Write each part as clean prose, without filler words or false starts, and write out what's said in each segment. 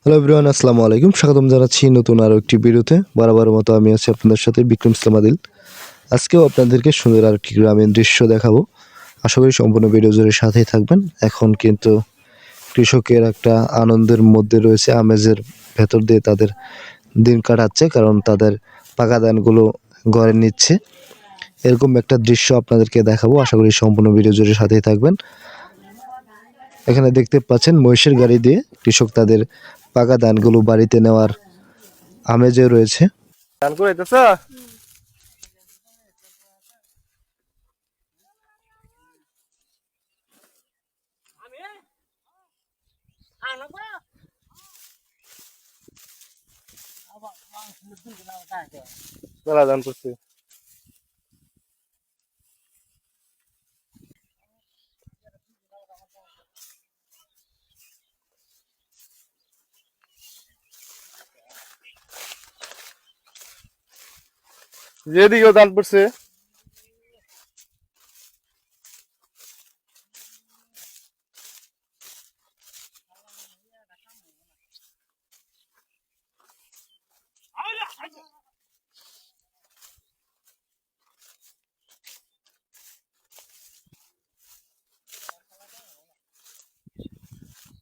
Hello everyone, আসসালামু আলাইকুম। স্বাগতম জানাচ্ছি নতুন আরও একটি ভিডিওতে। বরাবরের মতো আমি আছি আপনাদের সাথে বিক্রম ইসলাম আদিল। আজকেও আপনাদেরকে সুন্দর আরেকটি গ্রামীণ দৃশ্য দেখাবো। আশা করি সম্পূর্ণ ভিডিও জুড়ে সাথেই থাকবেন। এখন কিন্তু কৃষকের একটা আনন্দের মধ্যে রয়েছে, আমেজের ভেতর দিয়ে তাদের দিন কাটাচ্ছে, কারণ তাদের পাকা ধানগুলো ঘরে নিচ্ছে। এরকম একটা দৃশ্য আপনাদেরকে দেখাবো। আশা করি সম্পূর্ণ ভিডিও জুড়ে সাথেই থাকবেন। এখানে দেখতে পাচ্ছেন মহিষের গাড়ি দিয়ে কৃষক তাদের পাকা ধানগুলো বাড়িতে নেওয়ার আমেজে রয়েছে। ধান কুড়াইতেছ? মেলা ধান করছি। যেদিকেও ধান পড়ছে।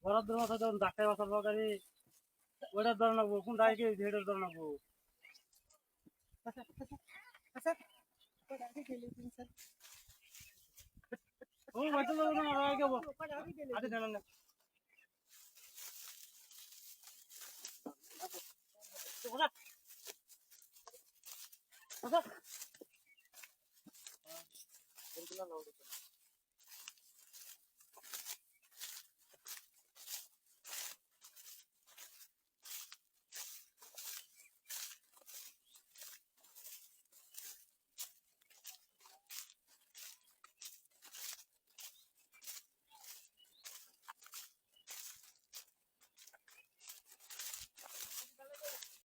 বরাদ্দ মাথা যখন ডাক্তার বাসা সরকারি ওইটার ধরে নেবো, কোন ডাইকে হেডের ধরে নেবো। ও বাইতে যাবো না, আর আগে যাবো। আগে জানান না।